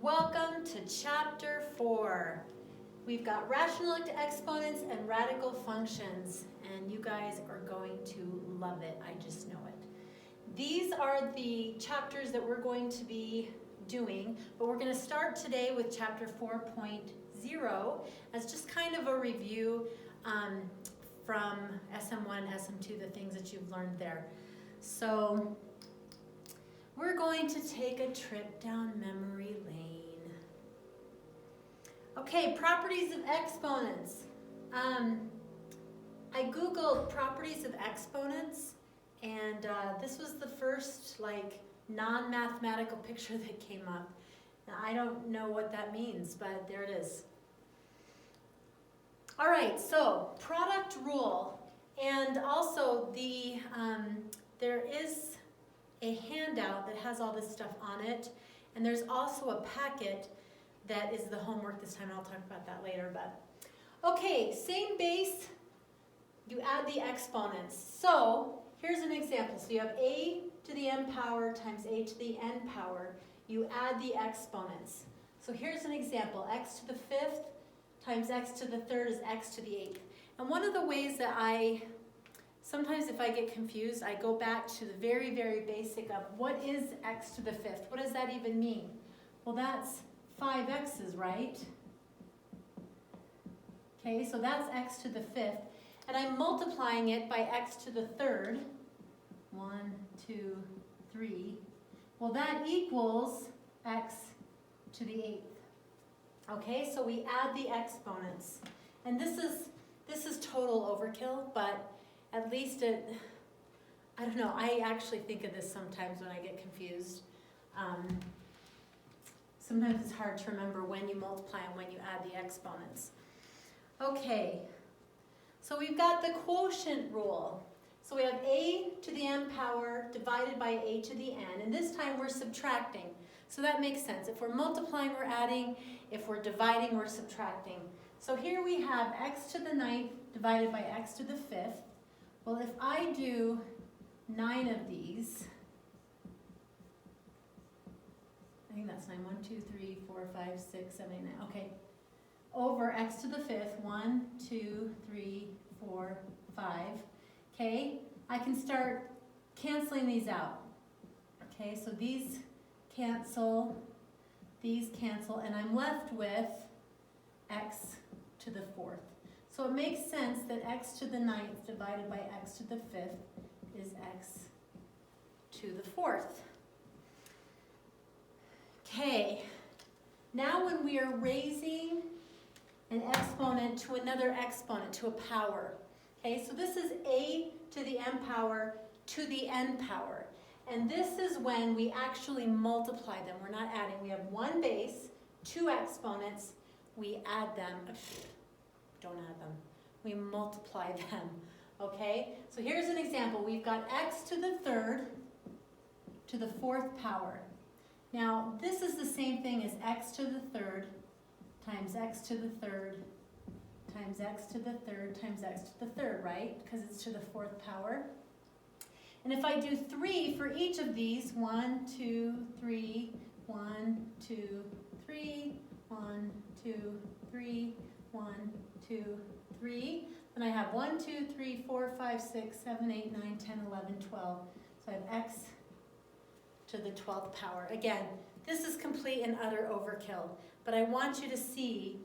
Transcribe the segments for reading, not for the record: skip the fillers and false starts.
Welcome to Chapter 4. We've got rational exponents and radical functions, and you guys are going to love it. I just know it. These are the chapters that we're going to be doing, but we're going to start today with Chapter 4.0 as just kind of a review from SM1, SM2, the things that you've learned there. So we're going to take a trip down memory lane. Okay, properties of exponents. I googled properties of exponents, and this was the first non-mathematical picture that came up. Now, I don't know what that means, but there it is. All right, so product rule, and also there is a handout that has all this stuff on it, and there's also a packet that is the homework this time. I'll talk about that later. But okay, same base, you add the exponents. So here's an example. So you have a to the m power times a to the n power. You add the exponents. So here's an example. X to the fifth times x to the third is x to the eighth. And one of the ways that sometimes if I get confused, I go back to the very, very basic of what is x to the fifth? What does that even mean? Well, that's 5x's, right? Okay, so that's x to the fifth. And I'm multiplying it by x to the third. 1, 2, 3. Well, that equals x to the eighth. Okay, so we add the exponents. And this is total overkill, but at least I don't know, I actually think of this sometimes when I get confused. Sometimes it's hard to remember when you multiply and when you add the exponents. Okay, so we've got the quotient rule. So we have a to the m power divided by a to the n, and this time we're subtracting. So that makes sense. If we're multiplying, we're adding. If we're dividing, we're subtracting. So here we have x to the ninth divided by x to the fifth. Well, if I do 9 of these, I think that's 9. 1, 2, 3, 4, 5, 6, 7, 8, 9. Okay. Over x to the fifth. 1, 2, 3, 4, 5. Okay. I can start canceling these out. Okay. So these cancel, and I'm left with x to the fourth. So it makes sense that x to the ninth divided by x to the fifth is x to the fourth. Okay, now when we are raising an exponent to another exponent, to a power, okay, so this is a to the m power to the n power. And this is when we actually multiply them. We're not adding. We have one base, two exponents, we add them. Don't add them. We multiply them, okay? So here's an example. We've got x to the third to the fourth power. Now, this is the same thing as x to the third times x to the third times x to the third times x to the third, right? Because it's to the fourth power. And if I do 3 for each of these, 1, 2, 3, 1, 2, 3, 1, 2, 3, 1, 2, 3. Then I have 1, 2, 3, 4, 5, 6, 7, 8, 9, 10, 11, 12. So I have x to the 12th power. Again, this is complete and utter overkill, but I want you to see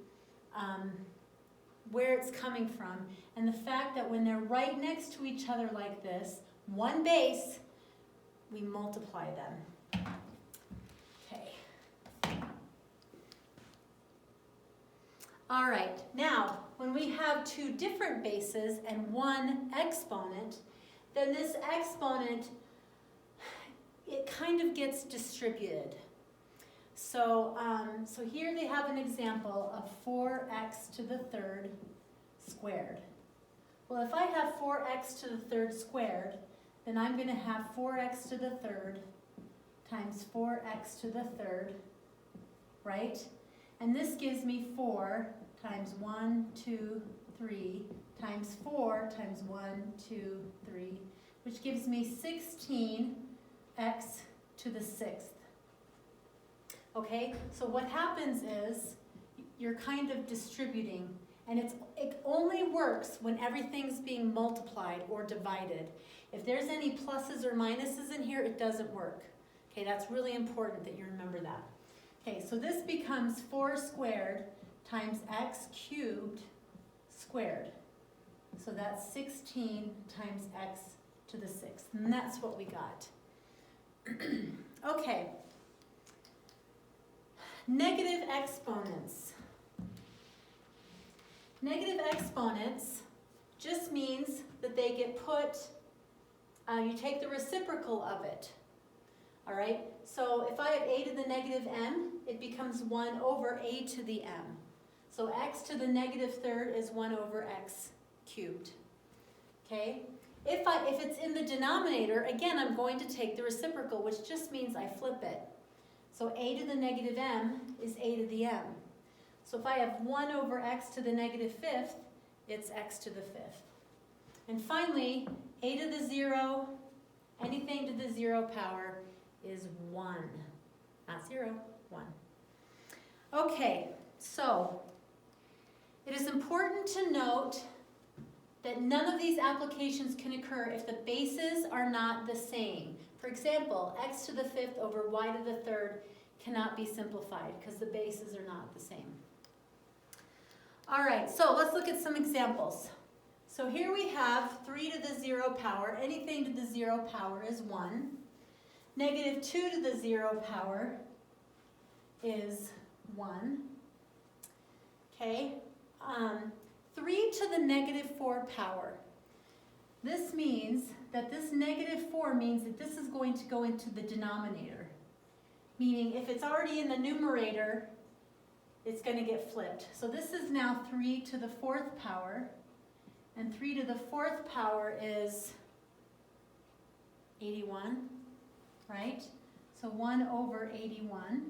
where it's coming from, and the fact that when they're right next to each other like this, one base, we multiply them. Okay. All right, now, when we have two different bases and one exponent, then this exponent, it kind of gets distributed. So, so here they have an example of 4x to the third squared. Well, if I have 4x to the third squared, then I'm going to have 4x to the third times 4x to the third, right? And this gives me 4 times 1, 2, 3 times 4 times 1, 2, 3, which gives me 16x to the sixth. Okay, so what happens is you're kind of distributing, and it only works when everything's being multiplied or divided. If there's any pluses or minuses in here, it doesn't work. Okay, that's really important that you remember that. Okay, so this becomes 4 squared times x cubed squared. So that's 16 times x to the 6th, and that's what we got. Okay. Negative exponents. Negative exponents just means that they get put, you take the reciprocal of it. All right, so if I have a to the negative m, it becomes 1 over a to the m. So x to the negative third is 1 over x cubed. Okay, if it's in the denominator, again, I'm going to take the reciprocal, which just means I flip it. So a to the negative m is a to the m. So if I have 1 over x to the negative 5th, it's x to the 5th. And finally, a to the 0, anything to the 0 power is 1. Not 0, 1. Okay, so it is important to note that none of these applications can occur if the bases are not the same. For example, x to the 5th over y to the 3rd cannot be simplified because the bases are not the same. All right, so let's look at some examples. So here we have 3 to the 0 power. Anything to the 0 power is 1. Negative 2 to the 0 power is 1. Okay. 3 to the negative 4 power. This means that this negative 4 means that this is going to go into the denominator. Meaning if it's already in the numerator, it's going to get flipped. So this is now 3 to the 4th power. And 3 to the 4th power is 81, right? So 1 over 81.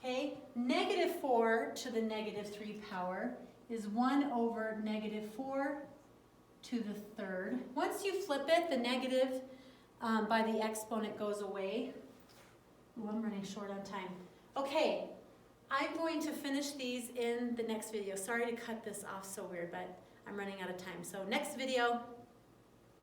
Okay, negative 4 to the negative 3 power is 1 over negative 4 to the 3rd. Once you flip it, the negative by the exponent goes away. Ooh, I'm running short on time. Okay, I'm going to finish these in the next video. Sorry to cut this off so weird, but I'm running out of time. So next video,